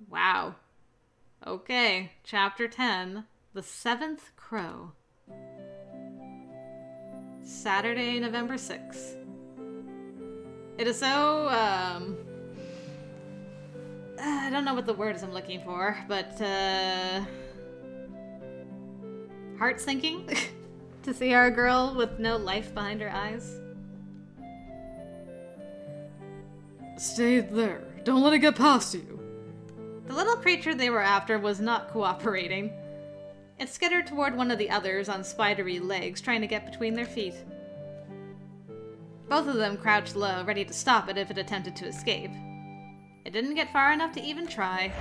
Wow. Okay, Chapter 10, The Seventh Crow. Saturday, November 6th. It is so, I don't know what the word is I'm looking for, but, heart-sinking to see our girl with no life behind her eyes. Stay there. Don't let it get past you. The little creature they were after was not cooperating. It skittered toward one of the others on spidery legs, trying to get between their feet. Both of them crouched low, ready to stop it if it attempted to escape. It didn't get far enough to even try.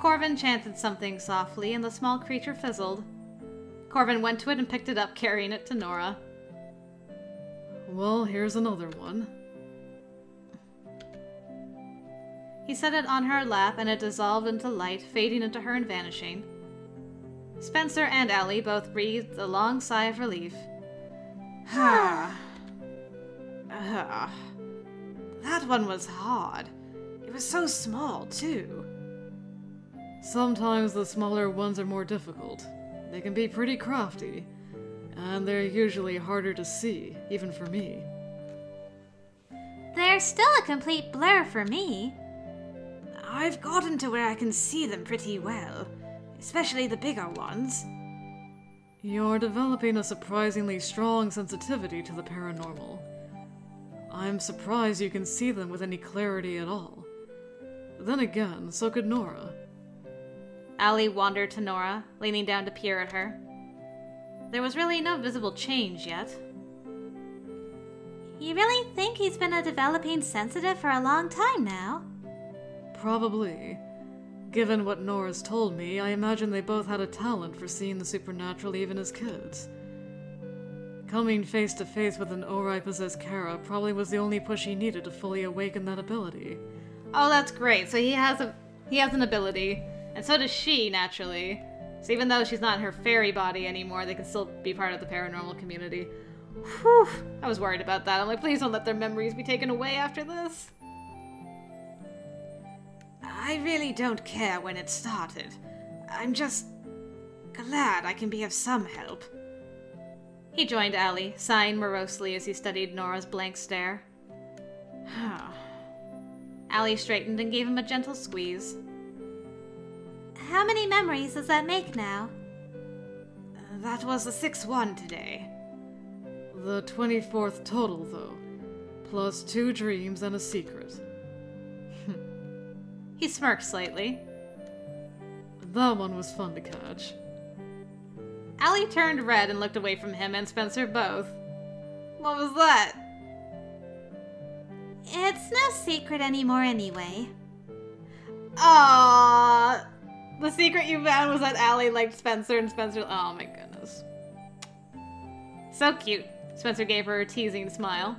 Corvin chanted something softly, and the small creature fizzled. Corvin went to it and picked it up, carrying it to Nora. Well, here's another one. He set it on her lap, and it dissolved into light, fading into her and vanishing. Spencer and Allie both breathed a long sigh of relief. That one was hard. It was so small, too. Sometimes the smaller ones are more difficult. They can be pretty crafty, and they're usually harder to see, even for me. They're still a complete blur for me. I've gotten to where I can see them pretty well, especially the bigger ones. You're developing a surprisingly strong sensitivity to the paranormal. I'm surprised you can see them with any clarity at all. Then again, so could Nora. Allie wandered to Nora, leaning down to peer at her. There was really no visible change yet. You really think he's been a developing sensitive for a long time now? Probably. Given what Nora's told me, I imagine they both had a talent for seeing the supernatural even as kids. Coming face to face with an Ori-possessed Kara probably was the only push he needed to fully awaken that ability. Oh, that's great. So he has an ability, and so does she, naturally. So even though she's not in her fairy body anymore, they can still be part of the paranormal community. Whew, I was worried about that. I'm like, please don't let their memories be taken away after this. I really don't care when it started. I'm just glad I can be of some help. He joined Allie, sighing morosely as he studied Nora's blank stare. Allie straightened and gave him a gentle squeeze. How many memories does that make now? That was the 6th one today. The 24th total, though. Plus 2 dreams and a secret. He smirked slightly. That one was fun to catch. Allie turned red and looked away from him and Spencer both. What was that? It's no secret anymore anyway. Aww. The secret you found was that Allie liked Spencer and Spencer... Oh my goodness. So cute. Spencer gave her a teasing smile.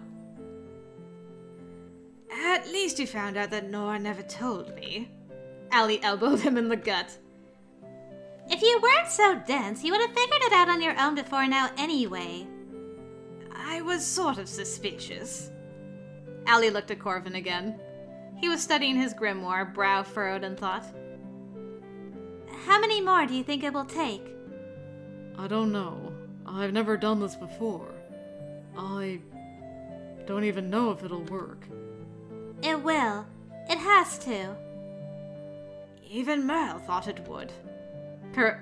At least you found out that Nora never told me. Allie elbowed him in the gut. If you weren't so dense, you would have figured it out on your own before now anyway. I was sort of suspicious. Allie looked at Corvin again. He was studying his grimoire, brow furrowed in thought. How many more do you think it will take? I don't know. I've never done this before. I don't even know if it'll work. It will. It has to. Even Merle thought it would.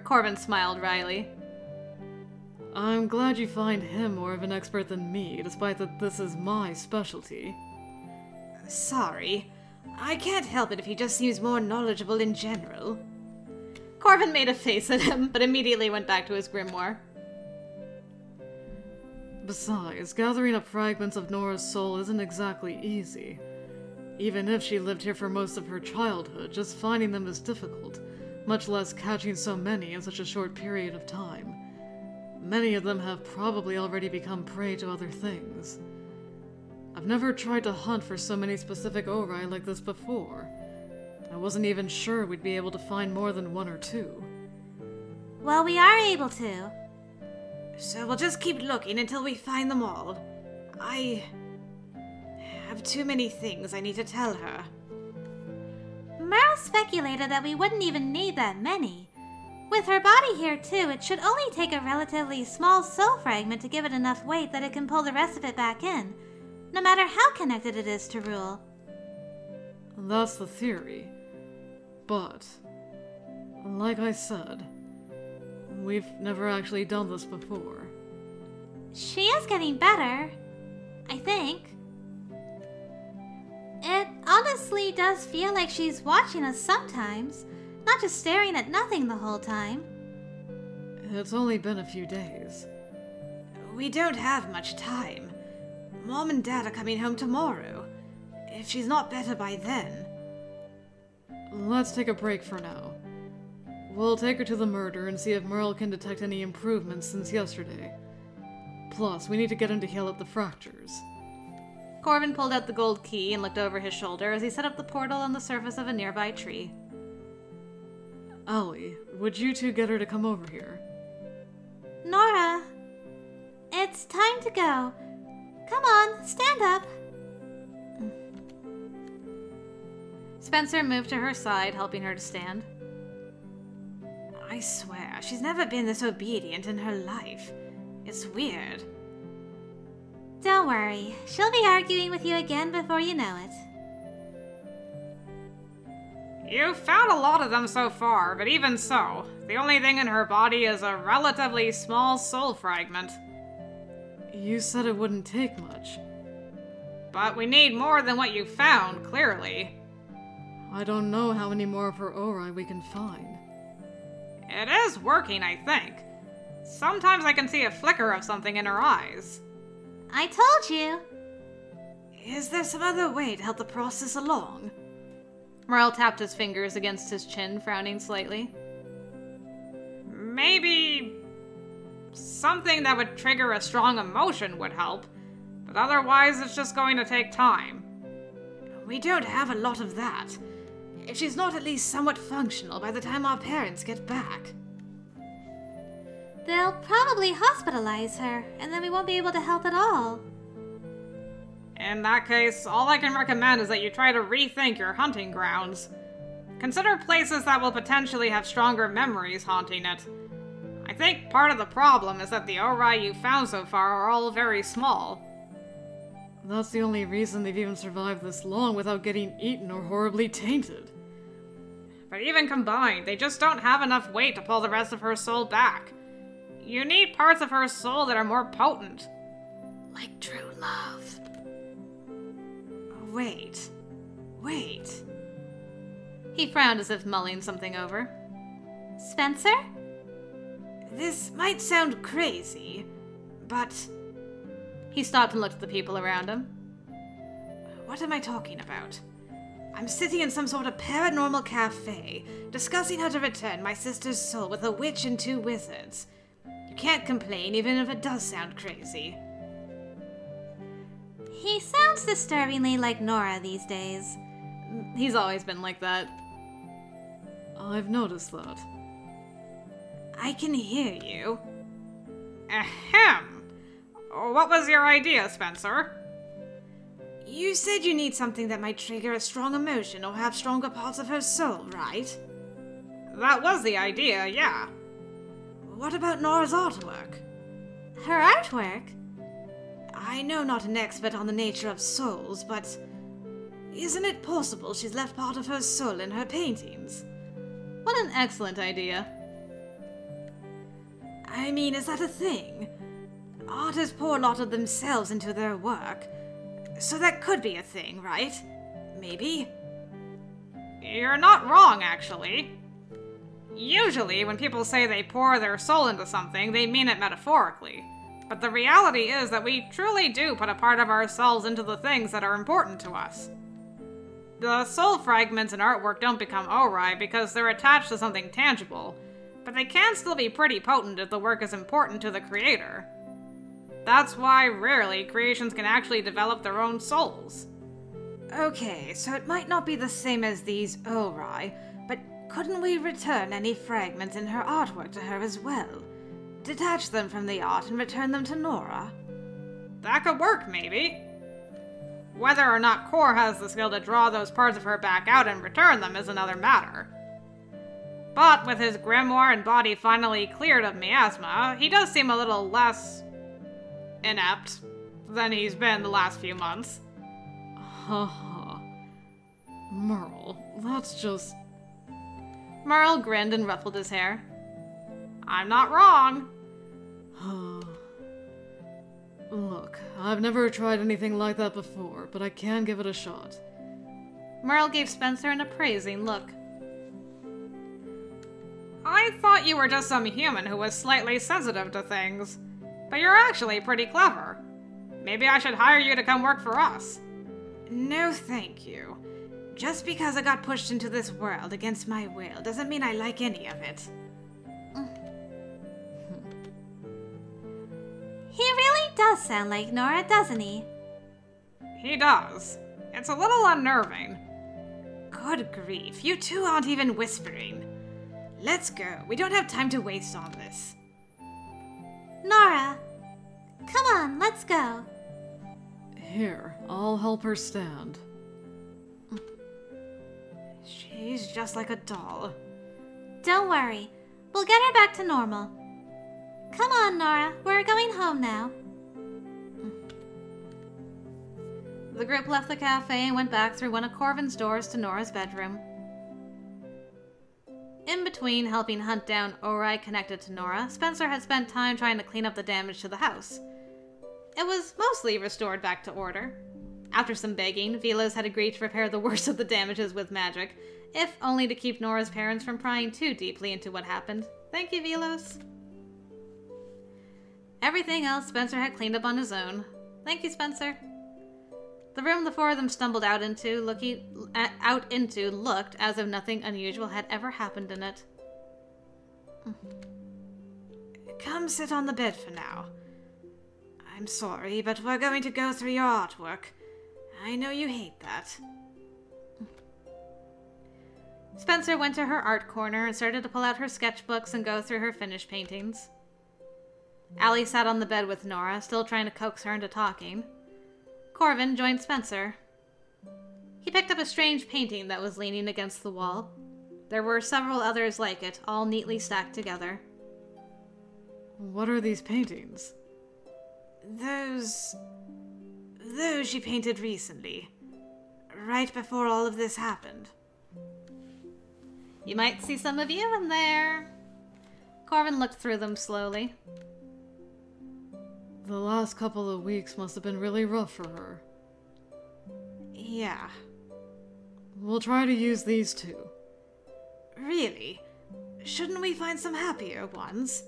Corvin smiled wryly. I'm glad you find him more of an expert than me, despite that this is my specialty. Sorry. I can't help it if he just seems more knowledgeable in general. Corvin made a face at him, but immediately went back to his grimoire. Besides, gathering up fragments of Nora's soul isn't exactly easy. Even if she lived here for most of her childhood, just finding them is difficult, much less catching so many in such a short period of time. Many of them have probably already become prey to other things. I've never tried to hunt for so many specific Ori like this before. I wasn't even sure we'd be able to find more than 1 or 2. Well, we are able to. So we'll just keep looking until we find them all. I have too many things I need to tell her. Merle speculated that we wouldn't even need that many. With her body here too, it should only take a relatively small soul fragment to give it enough weight that it can pull the rest of it back in, no matter how connected it is to Rule. That's the theory. But, like I said, we've never actually done this before. She is getting better, I think. It honestly does feel like she's watching us sometimes, not just staring at nothing the whole time. It's only been a few days. We don't have much time. Mom and Dad are coming home tomorrow. If she's not better by then... Let's take a break for now. We'll take her to the murder and see if Merle can detect any improvements since yesterday. Plus, we need to get him to heal up the fractures. Corvin pulled out the gold key and looked over his shoulder as he set up the portal on the surface of a nearby tree. Allie, would you two get her to come over here? Nora, it's time to go. Come on, stand up. Spencer moved to her side, helping her to stand. I swear, she's never been this obedient in her life. It's weird. Don't worry, she'll be arguing with you again before you know it. You've found a lot of them so far, but even so, the only thing in her body is a relatively small soul fragment. You said it wouldn't take much. But we need more than what you found, clearly. I don't know how many more of her ori we can find. It is working, I think. Sometimes I can see a flicker of something in her eyes. I told you. Is there some other way to help the process along? Merle tapped his fingers against his chin, frowning slightly. Maybe something that would trigger a strong emotion would help, but otherwise it's just going to take time. We don't have a lot of that. If she's not at least somewhat functional by the time our parents get back. They'll probably hospitalize her, and then we won't be able to help at all. In that case, all I can recommend is that you try to rethink your hunting grounds. Consider places that will potentially have stronger memories haunting it. I think part of the problem is that the ori you found so far are all very small. That's the only reason they've even survived this long without getting eaten or horribly tainted. But even combined, they just don't have enough weight to pull the rest of her soul back. You need parts of her soul that are more potent. Like true love. Wait. He frowned as if mulling something over. Spencer? This might sound crazy, but... He stopped and looked at the people around him. What am I talking about? I'm sitting in some sort of paranormal cafe, discussing how to return my sister's soul with a witch and 2 wizards. You can't complain even if it does sound crazy. He sounds disturbingly like Nora these days. He's always been like that. I've noticed that. I can hear you. Ahem. What was your idea, Spencer? You said you need something that might trigger a strong emotion or have stronger parts of her soul, right? That was the idea, yeah. What about Nora's artwork? Her artwork? I know not an expert on the nature of souls, but isn't it possible she's left part of her soul in her paintings? What an excellent idea. I mean, is that a thing? Artists pour a lot of themselves into their work, so that could be a thing, right? Maybe? You're not wrong, actually. Usually, when people say they pour their soul into something, they mean it metaphorically. But the reality is that we truly do put a part of ourselves into the things that are important to us. The soul fragments in artwork don't become ori because they're attached to something tangible, but they can still be pretty potent if the work is important to the creator. That's why, rarely, creations can actually develop their own souls. Okay, so it might not be the same as these ori, but couldn't we return any fragments in her artwork to her as well? Detach them from the art and return them to Nora? That could work, maybe. Whether or not Cor has the skill to draw those parts of her back out and return them is another matter. But with his grimoire and body finally cleared of miasma, he does seem a little less inept than he's been the last few months. Haha. Merle, that's just... Merle grinned and ruffled his hair. I'm not wrong. Look, I've never tried anything like that before, but I can give it a shot. Merle gave Spencer an appraising look. I thought you were just some human who was slightly sensitive to things, but you're actually pretty clever. Maybe I should hire you to come work for us. No, thank you. Just because I got pushed into this world against my will doesn't mean I like any of it. He really does sound like Nora, doesn't he? He does. It's a little unnerving. Good grief, you two aren't even whispering. Let's go. We don't have time to waste on this. Nora! Come on, let's go. Here, I'll help her stand. She's just like a doll. Don't worry. We'll get her back to normal. Come on, Nora. We're going home now. The group left the cafe and went back through one of Corvin's doors to Nora's bedroom. In between helping hunt down Ori connected to Nora, Spencer had spent time trying to clean up the damage to the house. It was mostly restored back to order. After some begging, Velos had agreed to repair the worst of the damages with magic, if only to keep Nora's parents from prying too deeply into what happened. Thank you, Velos. Everything else Spencer had cleaned up on his own. Thank you, Spencer. The room the four of them stumbled out into looked as if nothing unusual had ever happened in it. Come sit on the bed for now. I'm sorry, but we're going to go through your artwork. I know you hate that. Spencer went to her art corner and started to pull out her sketchbooks and go through her finished paintings. Allie sat on the bed with Nora, still trying to coax her into talking. Corvin joined Spencer. He picked up a strange painting that was leaning against the wall. There were several others like it, all neatly stacked together. What are these paintings? Those she painted recently, right before all of this happened. You might see some of you in there. Corvin looked through them slowly. The last couple of weeks must have been really rough for her. Yeah. We'll try to use these too. Really? Shouldn't we find some happier ones?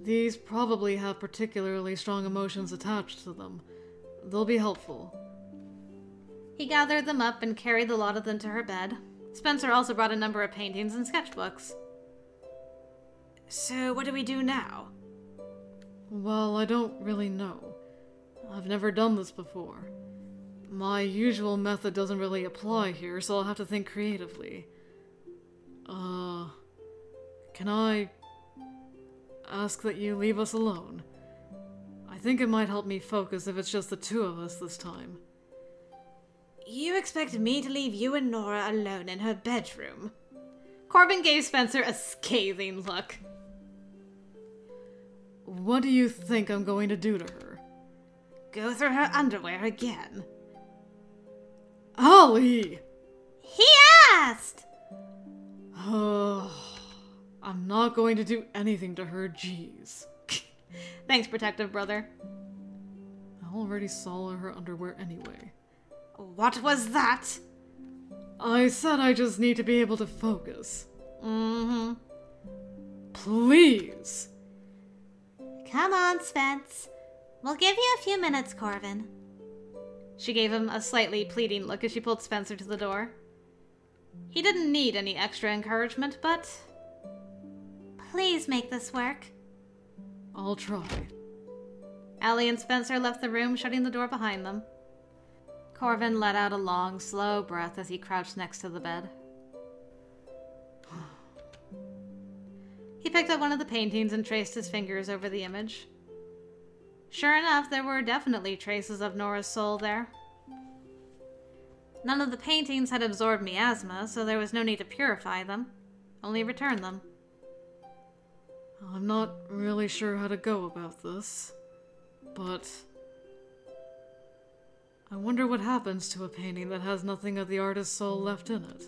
These probably have particularly strong emotions attached to them. They'll be helpful. He gathered them up and carried the lot of them to her bed. Spencer also brought a number of paintings and sketchbooks. So what do we do now? Well, I don't really know. I've never done this before. My usual method doesn't really apply here, so I'll have to think creatively. Can I ask that you leave us alone? I think it might help me focus if it's just the two of us this time. You expect me to leave you and Nora alone in her bedroom? Corvin gave Spencer a scathing look. What do you think I'm going to do to her? Go through her underwear again. Ollie! He asked! I'm not going to do anything to her, jeez. Thanks, protective brother. I already saw her underwear anyway. What was that? I said I just need to be able to focus. Mm-hmm. Please! Come on, Spence. We'll give you a few minutes, Corvin. She gave him a slightly pleading look as she pulled Spencer to the door. He didn't need any extra encouragement, but... Please make this work. I'll try. Allie and Spencer left the room, shutting the door behind them. Corvin let out a long, slow breath as he crouched next to the bed. He picked up one of the paintings and traced his fingers over the image. Sure enough, there were definitely traces of Nora's soul there, None of the paintings had absorbed miasma, so there was no need to purify them, only return them. I'm not really sure how to go about this, but I wonder what happens to a painting that has nothing of the artist's soul left in it.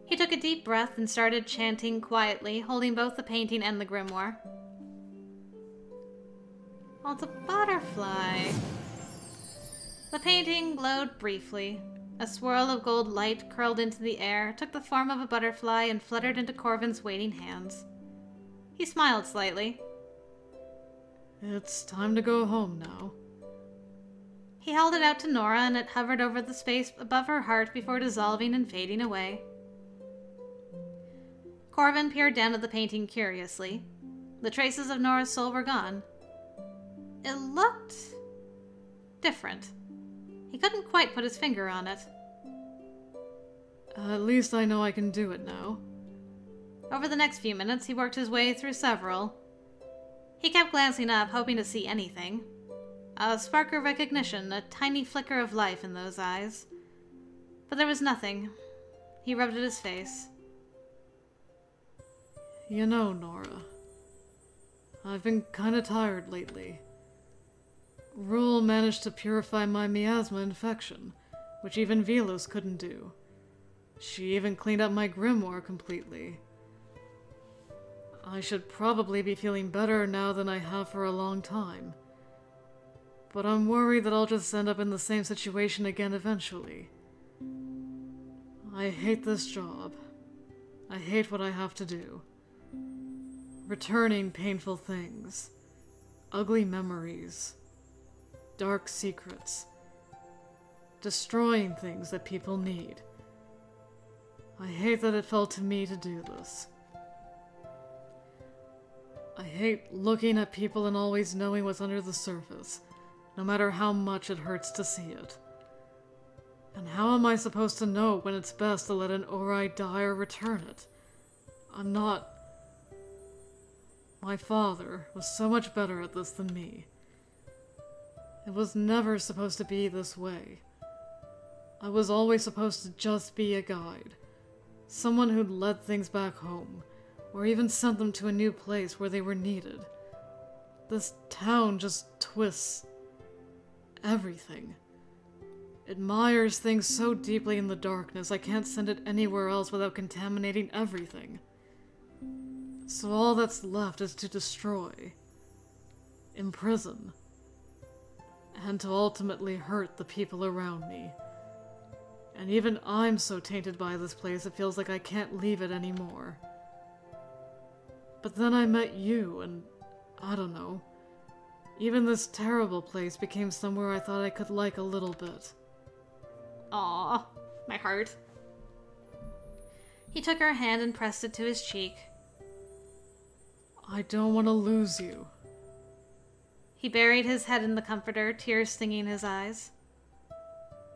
He took a deep breath and started chanting quietly, holding both the painting and the grimoire. Oh, it's a butterfly. The painting glowed briefly. A swirl of gold light curled into the air, took the form of a butterfly, and fluttered into Corvin's waiting hands. He smiled slightly. It's time to go home now. He held it out to Nora, and it hovered over the space above her heart before dissolving and fading away. Corvin peered down at the painting curiously. The traces of Nora's soul were gone. It looked different. He couldn't quite put his finger on it. At least I know I can do it now. Over the next few minutes, he worked his way through several. He kept glancing up, hoping to see anything. A spark of recognition, a tiny flicker of life in those eyes. But there was nothing. He rubbed at his face. You know, Nora, I've been kinda tired lately. Rule managed to purify my miasma infection, which even Velos couldn't do. She even cleaned up my grimoire completely. I should probably be feeling better now than I have for a long time. But I'm worried that I'll just end up in the same situation again eventually. I hate this job. I hate what I have to do. Returning painful things. Ugly memories. Dark secrets. Destroying things that people need. I hate that it fell to me to do this. I hate looking at people and always knowing what's under the surface, no matter how much it hurts to see it. And how am I supposed to know when it's best to let an Ori die or return it? I'm not... My father was so much better at this than me. It was never supposed to be this way. I was always supposed to just be a guide. Someone who'd led things back home, or even sent them to a new place where they were needed. This town just twists everything. It mires things so deeply in the darkness I can't send it anywhere else without contaminating everything. So all that's left is to destroy, imprison, and to ultimately hurt the people around me. And even I'm so tainted by this place it feels like I can't leave it anymore. But then I met you, and I don't know. Even this terrible place became somewhere I thought I could like a little bit. Aww, my heart. He took her hand and pressed it to his cheek. I don't want to lose you. He buried his head in the comforter, tears stinging his eyes.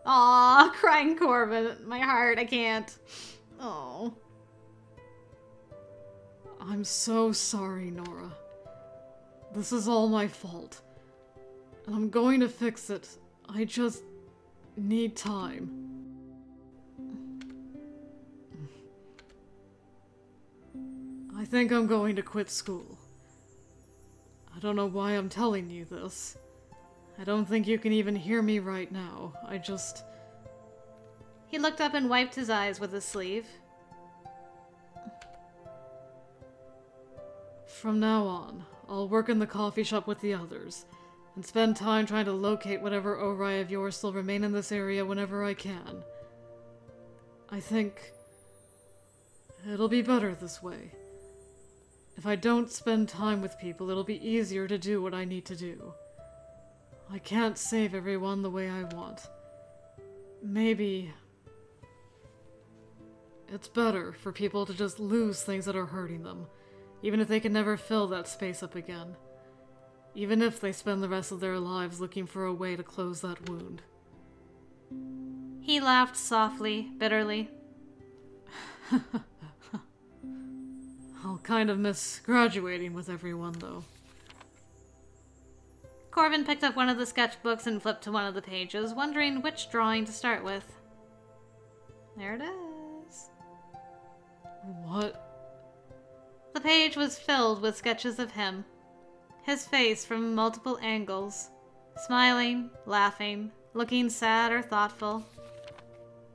Aww, crying Corvin. My heart, I can't. Oh. I'm so sorry, Nora. This is all my fault. And I'm going to fix it. I just need time. I think I'm going to quit school. I don't know why I'm telling you this. I don't think you can even hear me right now. I just... He looked up and wiped his eyes with his sleeve. From now on, I'll work in the coffee shop with the others, and spend time trying to locate whatever Ori of yours still remain in this area whenever I can. I think it'll be better this way. If I don't spend time with people, it'll be easier to do what I need to do. I can't save everyone the way I want. Maybe it's better for people to just lose things that are hurting them, even if they can never fill that space up again. Even if they spend the rest of their lives looking for a way to close that wound. He laughed softly, bitterly. I'll kind of miss graduating with everyone, though. Corvin picked up one of the sketchbooks and flipped to one of the pages, wondering which drawing to start with. There it is. What? The page was filled with sketches of him, his face from multiple angles, smiling, laughing, looking sad or thoughtful.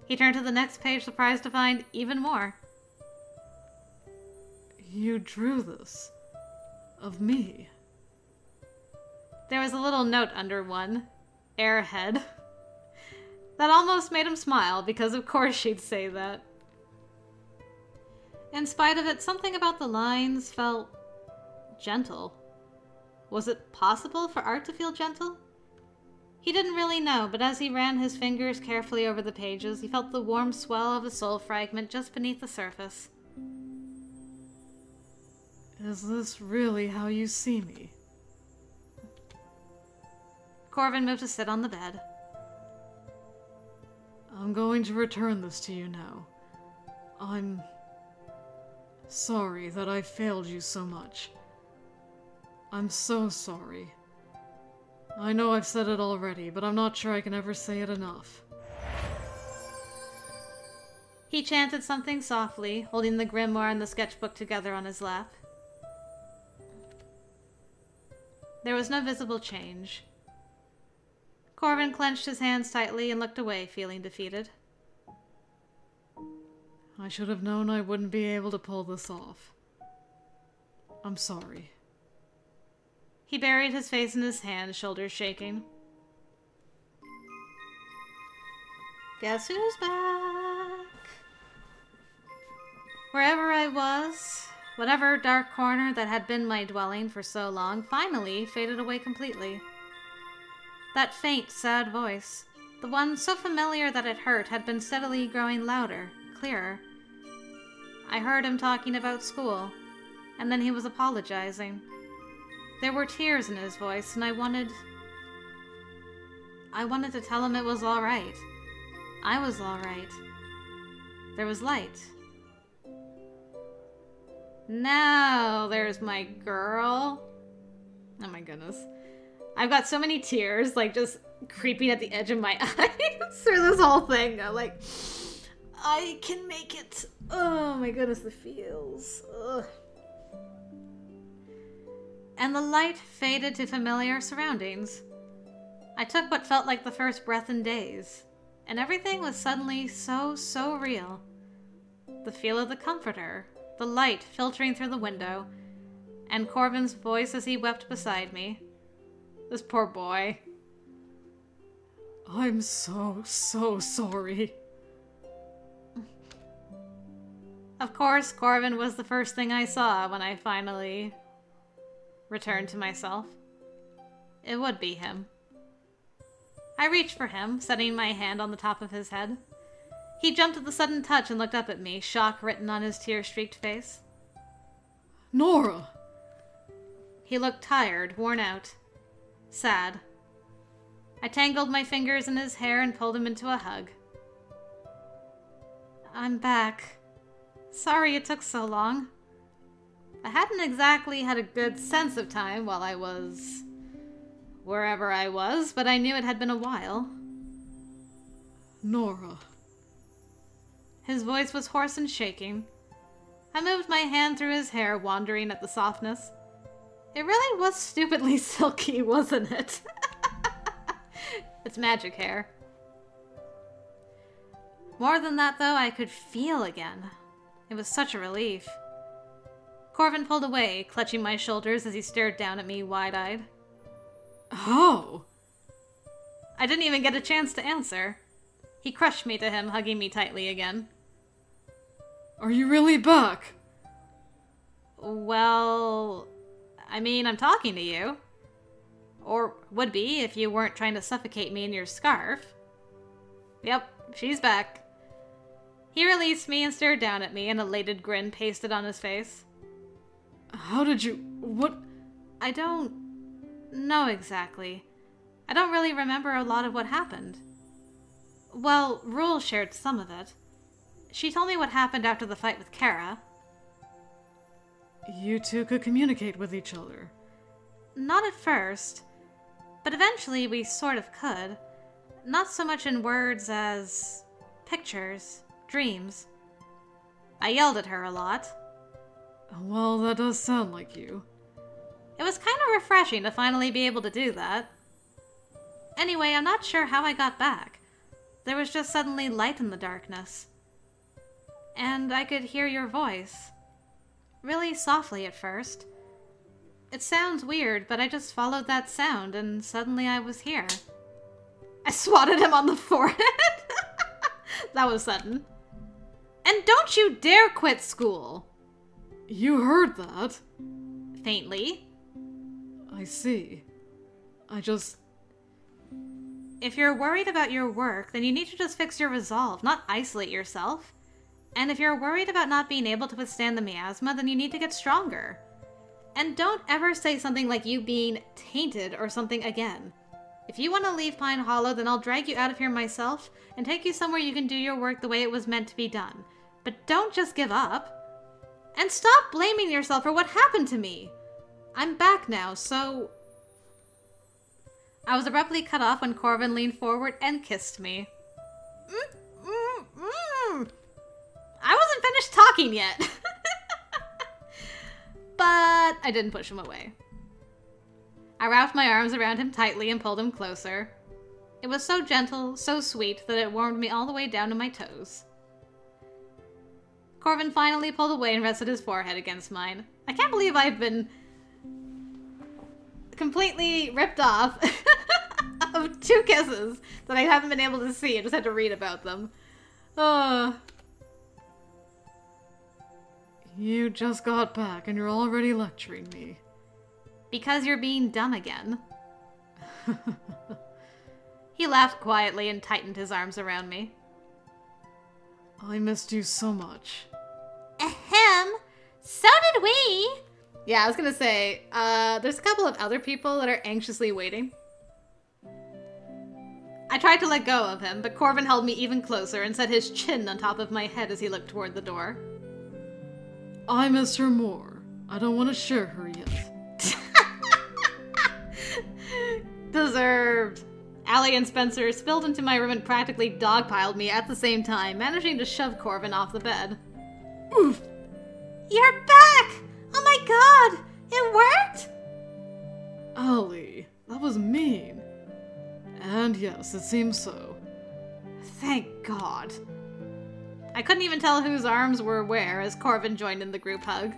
He turned to the next page, surprised to find even more. You drew this. Of me. There was a little note under one, Airhead. That almost made him smile, because of course she'd say that. In spite of it, something about the lines felt gentle. Was it possible for art to feel gentle? He didn't really know, but as he ran his fingers carefully over the pages, he felt the warm swell of a soul fragment just beneath the surface. Is this really how you see me? Corvin moved to sit on the bed. I'm going to return this to you now. I'm sorry that I failed you so much. I'm so sorry. I know I've said it already, but I'm not sure I can ever say it enough. He chanted something softly, holding the grimoire and the sketchbook together on his lap. There was no visible change. Corvin clenched his hands tightly and looked away, feeling defeated. I should have known I wouldn't be able to pull this off. I'm sorry. He buried his face in his hands, shoulders shaking. Guess who's back? Wherever I was, whatever dark corner that had been my dwelling for so long, finally faded away completely. That faint, sad voice, the one so familiar that it hurt, had been steadily growing louder, clearer. I heard him talking about school, and then he was apologizing. There were tears in his voice, and I wanted to tell him it was all right. I was all right. There was light. Now there's my girl. Oh my goodness. I've got so many tears, like, just creeping at the edge of my eyes through this whole thing. I'm like, I can make it. Oh my goodness, the feels. Ugh. And the light faded to familiar surroundings. I took what felt like the first breath in days, and everything was suddenly so real. The feel of the comforter, the light filtering through the window, and Corvin's voice as he wept beside me. This poor boy. I'm so sorry. Of course, Corvin was the first thing I saw when I finally returned to myself. It would be him. I reached for him, setting my hand on the top of his head. He jumped at the sudden touch and looked up at me, shock written on his tear-streaked face. Nora! He looked tired, worn out, sad. I tangled my fingers in his hair and pulled him into a hug. I'm back. Sorry it took so long. I hadn't exactly had a good sense of time while I was wherever I was, but I knew it had been a while. Nora. His voice was hoarse and shaking. I moved my hand through his hair, wondering at the softness. It really was stupidly silky, wasn't it? It's magic hair. More than that, though, I could feel again. It was such a relief. Corvin pulled away, clutching my shoulders as he stared down at me wide-eyed. How? I didn't even get a chance to answer. He crushed me to him, hugging me tightly again. Are you really back? Well, I mean, I'm talking to you. Or would be if you weren't trying to suffocate me in your scarf. Yep, she's back. He released me and stared down at me, an elated grin pasted on his face. How did you... what... I don't know exactly. I don't really remember a lot of what happened. Well, Rule shared some of it. She told me what happened after the fight with Kara. You two could communicate with each other. Not at first. But eventually we sort of could. Not so much in words as pictures, dreams. I yelled at her a lot. Well, that does sound like you. It was kind of refreshing to finally be able to do that. Anyway, I'm not sure how I got back. There was just suddenly light in the darkness. And I could hear your voice. Really softly at first. It sounds weird, but I just followed that sound and suddenly I was here. I swatted him on the forehead. That was sudden. And don't you dare quit school. You heard that? Faintly. I see. If you're worried about your work, then you need to just fix your resolve, not isolate yourself. And if you're worried about not being able to withstand the miasma, then you need to get stronger. And don't ever say something like you being tainted or something again. If you want to leave Pine Hollow, then I'll drag you out of here myself and take you somewhere you can do your work the way it was meant to be done. But don't just give up. And stop blaming yourself for what happened to me. I'm back now, so... I was abruptly cut off when Corvin leaned forward and kissed me. I wasn't finished talking yet. But I didn't push him away. I wrapped my arms around him tightly and pulled him closer. It was so gentle, so sweet, that it warmed me all the way down to my toes. Corvin finally pulled away and rested his forehead against mine. I can't believe I've been completely ripped off of 2 kisses that I haven't been able to see. I just had to read about them. You just got back and you're already lecturing me. Because you're being dumb again. He laughed quietly and tightened his arms around me. I missed you so much. Ahem. So did we. Yeah, I was gonna say, there's a couple of other people that are anxiously waiting. I tried to let go of him, but Corvin held me even closer and set his chin on top of my head as he looked toward the door. I miss her more. I don't want to share her yet. Deserved. Allie and Spencer spilled into my room and practically dogpiled me at the same time, managing to shove Corvin off the bed. Oof! You're back! Oh my god! It worked? Allie, that was mean. And yes, it seems so. Thank God. I couldn't even tell whose arms were where as Corvin joined in the group hug.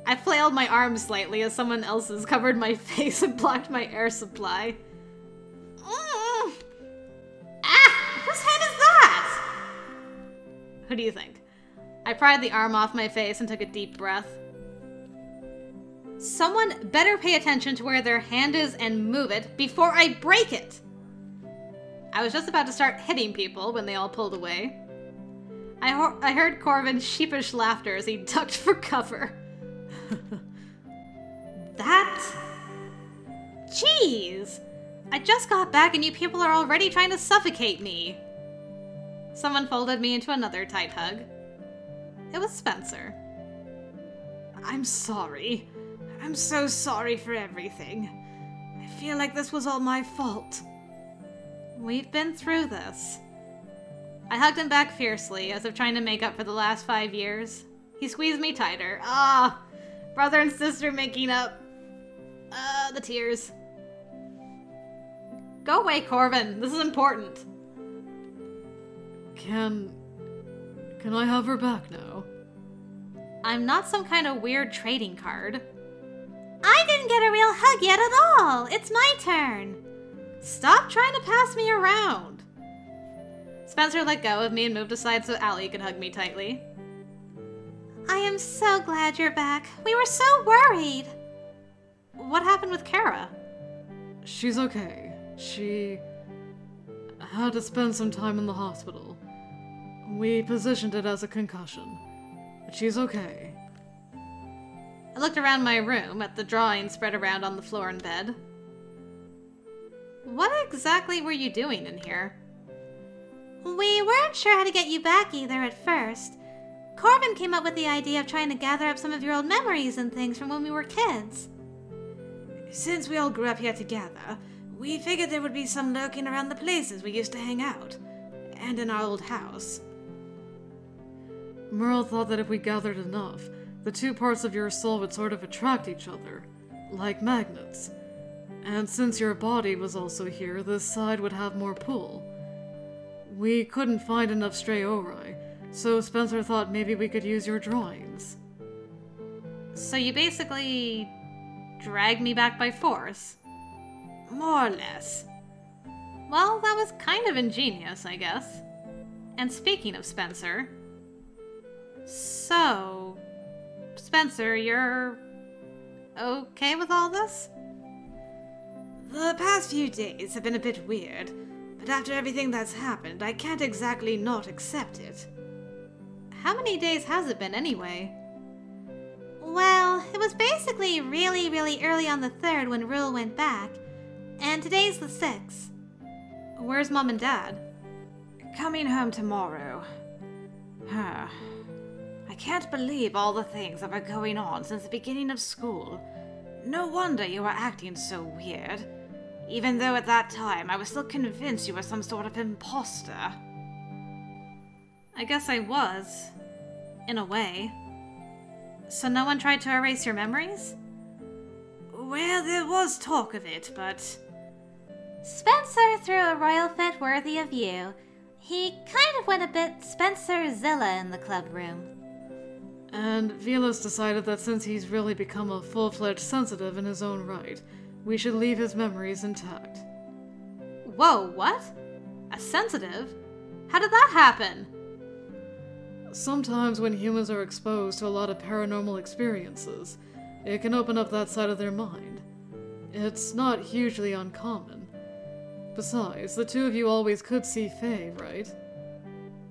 I flailed my arms slightly as someone else's covered my face and blocked my air supply. Ah! Whose head is that? Who do you think? I pried the arm off my face and took a deep breath. Someone better pay attention to where their hand is and move it before I break it! I was just about to start hitting people when they all pulled away. I heard Corvin's sheepish laughter as he ducked for cover. That... Jeez! I just got back and you people are already trying to suffocate me! Someone folded me into another tight hug. It was Spencer. I'm sorry. I'm so sorry for everything. I feel like this was all my fault. We've been through this. I hugged him back fiercely, as if trying to make up for the last 5 years. He squeezed me tighter. Ah! Brother and sister making up. The tears. Go away, Corvin. This is important. Can I have her back now? I'm not some kind of weird trading card. I didn't get a real hug yet at all. It's my turn. Stop trying to pass me around. Spencer let go of me and moved aside so Allie could hug me tightly. I am so glad you're back. We were so worried. What happened with Kara? She's okay. She had to spend some time in the hospital. We positioned it as a concussion. But she's okay. I looked around my room at the drawings spread around on the floor and bed. What exactly were you doing in here? We weren't sure how to get you back either at first. Corvin came up with the idea of trying to gather up some of your old memories and things from when we were kids. Since we all grew up here together, we figured there would be some lurking around the places we used to hang out, and in our old house. Merle thought that if we gathered enough, the two parts of your soul would sort of attract each other, like magnets. And since your body was also here, this side would have more pull. We couldn't find enough stray ori, so Spencer thought maybe we could use your drawings. So you basically dragged me back by force? More or less. Well, that was kind of ingenious, I guess. And speaking of Spencer... So... Spencer, you're... okay with all this? The past few days have been a bit weird, but after everything that's happened, I can't exactly not accept it. How many days has it been anyway? Well, it was basically really early on the 3rd when Rule went back, and today's the 6th. Where's Mom and Dad? Coming home tomorrow. I can't believe all the things that were going on since the beginning of school. No wonder you were acting so weird. Even though at that time I was still convinced you were some sort of imposter. I guess I was. In a way. So no one tried to erase your memories? Well, there was talk of it, but... Spencer threw a royal fit worthy of you. He kind of went a bit Spencer-Zilla in the club room. And Velos decided that since he's really become a full-fledged sensitive in his own right, we should leave his memories intact. Whoa, what? A sensitive? How did that happen? Sometimes when humans are exposed to a lot of paranormal experiences, it can open up that side of their mind. It's not hugely uncommon. Besides, the two of you always could see Faye, right?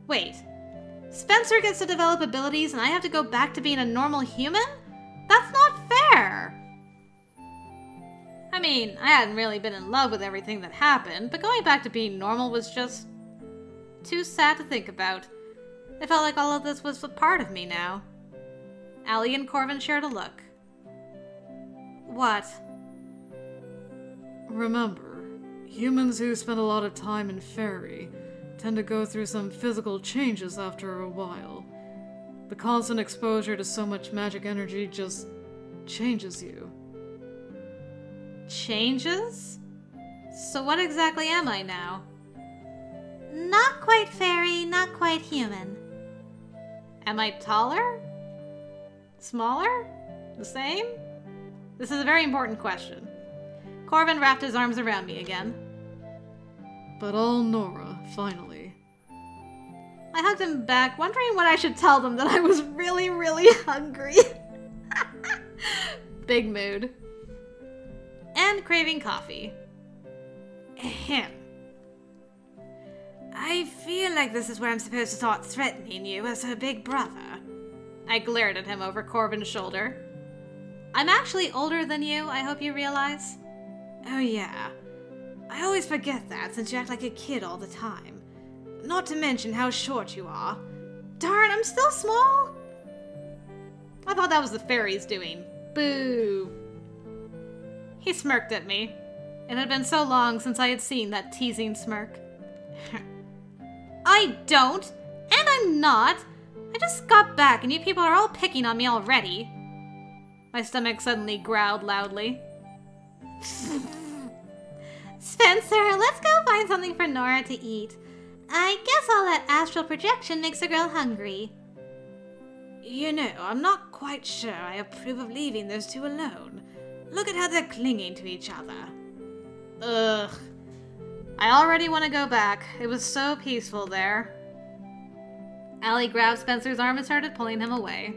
Wait. Spencer gets to develop abilities and I have to go back to being a normal human? That's not fair! I mean, I hadn't really been in love with everything that happened, but going back to being normal was just... too sad to think about. It felt like all of this was a part of me now. Allie and Corvin shared a look. What? Remember, humans who spend a lot of time in fairy tend to go through some physical changes after a while. The constant exposure to so much magic energy just changes you. Changes? So what exactly am I now? Not quite fairy, not quite human. Am I taller? Smaller? The same? This is a very important question. Corvin wrapped his arms around me again. But all Nora, finally. I hugged him back, wondering what I should tell them that I was really hungry. Big mood. And craving coffee. Ahem. I feel like this is where I'm supposed to start threatening you as her big brother. I glared at him over Corvin's shoulder. I'm actually older than you, I hope you realize. Oh yeah. I always forget that since you act like a kid all the time. Not to mention how short you are. Darn, I'm still small? I thought that was the fairies doing. Boo. He smirked at me. It had been so long since I had seen that teasing smirk. I don't, and I'm not. I just got back and you people are all picking on me already. My stomach suddenly growled loudly. Spencer, let's go find something for Nora to eat. I guess all that astral projection makes a girl hungry. You know, I'm not quite sure I approve of leaving those two alone. Look at how they're clinging to each other. Ugh. I already want to go back. It was so peaceful there. Allie grabbed Spencer's arm and started pulling him away.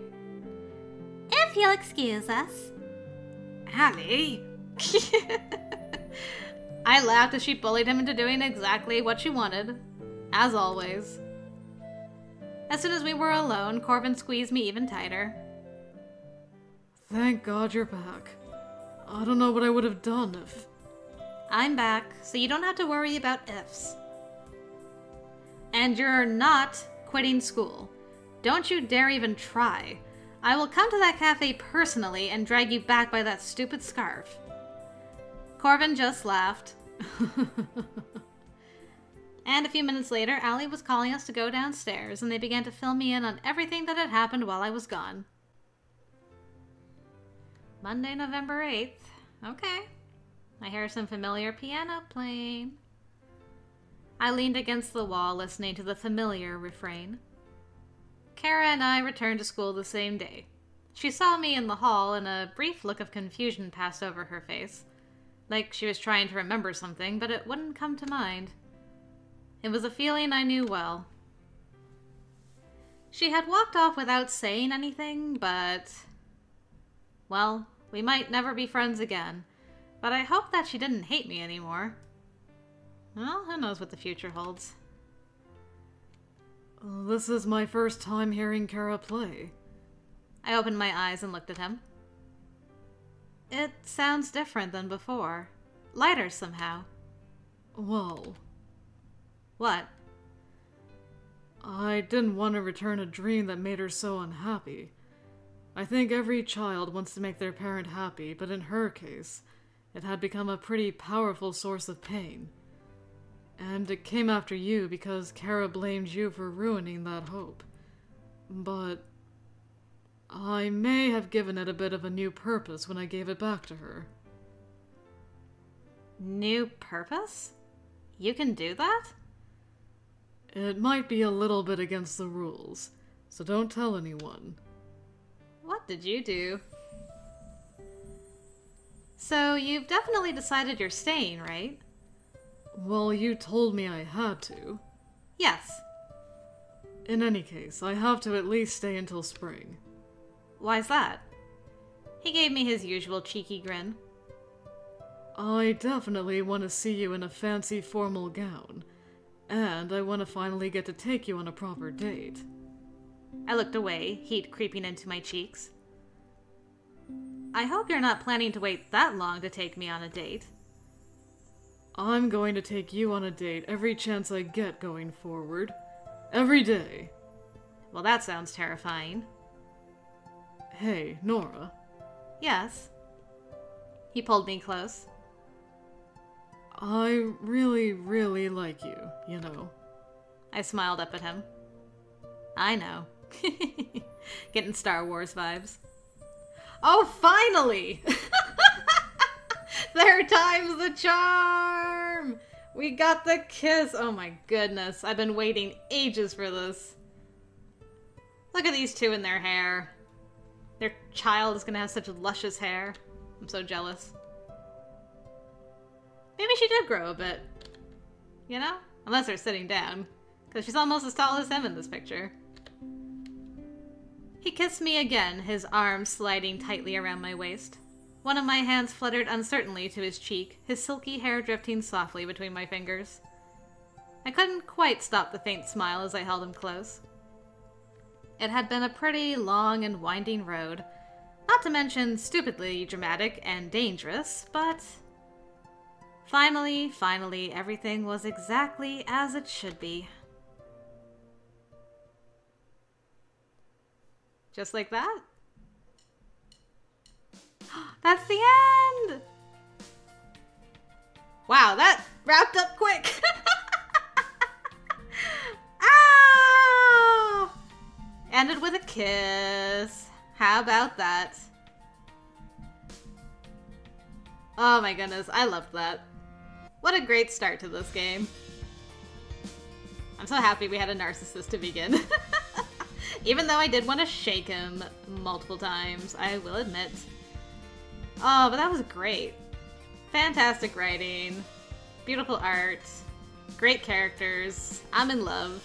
If you'll excuse us. Allie? I laughed as she bullied him into doing exactly what she wanted. As always. As soon as we were alone, Corvin squeezed me even tighter. Thank God you're back. I don't know what I would have done if... I'm back, so you don't have to worry about ifs. And you're not quitting school. Don't you dare even try. I will come to that cafe personally and drag you back by that stupid scarf. Corvin just laughed. And a few minutes later, Allie was calling us to go downstairs, and they began to fill me in on everything that had happened while I was gone. Monday, November 8th. Okay. I hear some familiar piano playing. I leaned against the wall, listening to the familiar refrain. Kara and I returned to school the same day. She saw me in the hall, and a brief look of confusion passed over her face. Like she was trying to remember something, but it wouldn't come to mind. It was a feeling I knew well. She had walked off without saying anything, but... Well, we might never be friends again, but I hope that she didn't hate me anymore. Well, who knows what the future holds. This is my first time hearing Kara play. I opened my eyes and looked at him. It sounds different than before. Lighter somehow. Well... What? I didn't want to return a dream that made her so unhappy. I think every child wants to make their parent happy, but in her case, it had become a pretty powerful source of pain. And it came after you because Kara blamed you for ruining that hope. But I may have given it a bit of a new purpose when I gave it back to her. New purpose? You can do that? It might be a little bit against the rules, so don't tell anyone. What did you do? So you've definitely decided you're staying, right? Well, you told me I had to. Yes. In any case, I have to at least stay until spring. Why's that? He gave me his usual cheeky grin. I definitely want to see you in a fancy formal gown. And I want to finally get to take you on a proper date. I looked away, heat creeping into my cheeks. I hope you're not planning to wait that long to take me on a date. I'm going to take you on a date every chance I get going forward. Every day. Well, that sounds terrifying. Hey, Nora. Yes. He pulled me close. I really, really like you, you know. I smiled up at him. I know. Getting Star Wars vibes. Oh, finally! Third time's the charm! We got the kiss! Oh my goodness, I've been waiting ages for this. Look at these two in their hair. Their child is gonna have such luscious hair. I'm so jealous. Maybe she did grow a bit. You know? Unless they're sitting down. Because she's almost as tall as him in this picture. He kissed me again, his arm sliding tightly around my waist. One of my hands fluttered uncertainly to his cheek, his silky hair drifting softly between my fingers. I couldn't quite stop the faint smile as I held him close. It had been a pretty long and winding road. Not to mention stupidly dramatic and dangerous, but... Finally, everything was exactly as it should be. Just like that? That's the end! Wow, that wrapped up quick! Ah! Ended with a kiss. How about that? Oh my goodness, I loved that. What a great start to this game. I'm so happy we had a narcissist to begin. Even though I did want to shake him multiple times, I will admit. Oh, but that was great. Fantastic writing, beautiful art, great characters. I'm in love.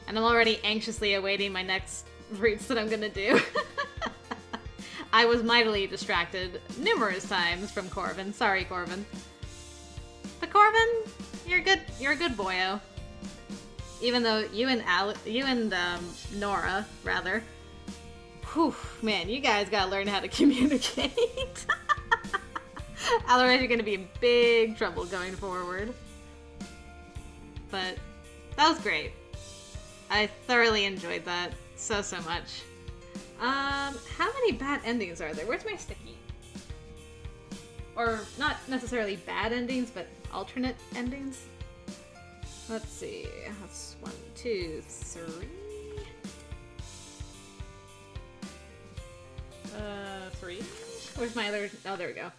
And I'm already anxiously awaiting my next roots that I'm gonna do. I was mightily distracted numerous times from Corvin. Sorry, Corvin. But Corvin, you're good. You're a good boyo. Even though you and Nora, rather. Whew, man, you guys gotta learn how to communicate. Otherwise, you're gonna be in big trouble going forward. But that was great. I thoroughly enjoyed that so much. How many bad endings are there? Where's my sticky? Or not necessarily bad endings, but alternate endings. Let's see. That's 1, 2, 3. 3. Where's my other? Oh, there we go.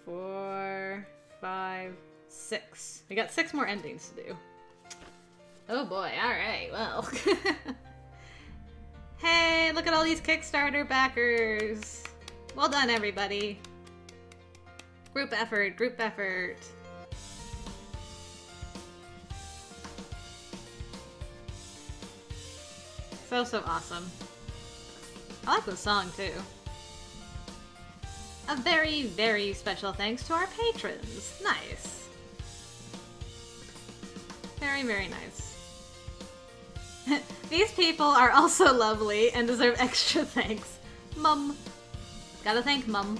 4, 5, 6. We got 6 more endings to do. Oh boy, alright, well. Hey, look at all these Kickstarter backers! Well done, everybody. Group effort, group effort. So awesome. I like the song, too. A very, very special thanks to our patrons. Nice. Very, very nice. These people are also lovely and deserve extra thanks. Mum. Gotta thank Mum.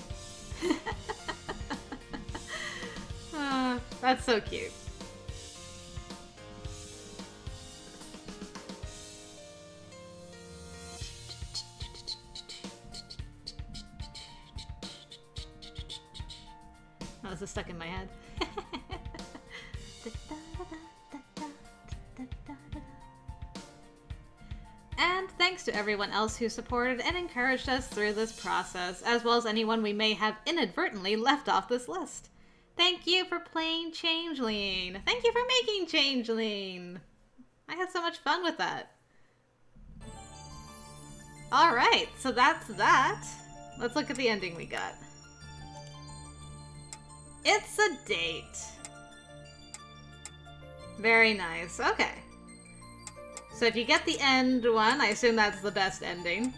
That's so cute. Oh, this is stuck in my head. And thanks to everyone else who supported and encouraged us through this process, as well as anyone we may have inadvertently left off this list. Thank you for playing Changeling. Thank you for making Changeling. I had so much fun with that. Alright, so that's that. Let's look at the ending we got. It's a date. Very nice. Okay. So if you get the end one, I assume that's the best ending.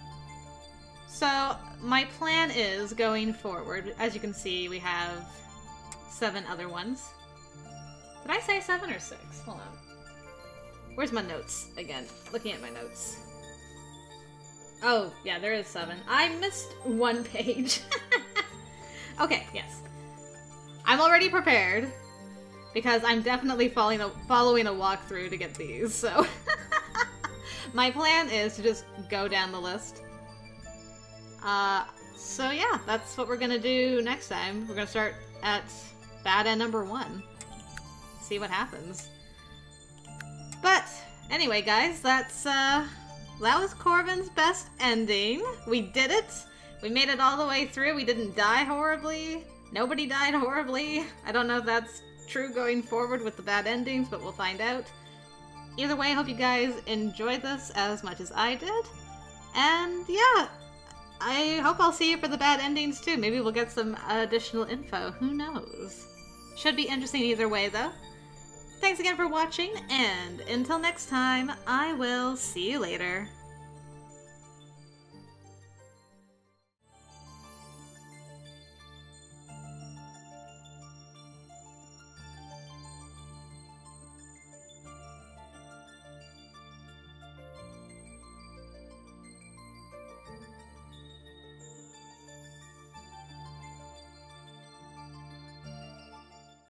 So my plan is going forward. As you can see, we have 7 other ones. Did I say 7 or 6? Hold on. Where's my notes? Again, looking at my notes. Oh, yeah, there is 7. I missed 1 page. Okay, yes. I'm already prepared. Because I'm definitely following a walkthrough to get these, so... My plan is to just go down the list. So yeah, that's what we're gonna do next time. We're gonna start at bad end number 1. See what happens. But, anyway guys, that was Corvin's best ending. We did it! We made it all the way through. We didn't die horribly. Nobody died horribly. I don't know if that's true going forward with the bad endings, but we'll find out. Either way, I hope you guys enjoyed this as much as I did. And yeah, I hope I'll see you for the bad endings too. Maybe we'll get some additional info. Who knows? Should be interesting either way though. Thanks again for watching, and until next time, I will see you later.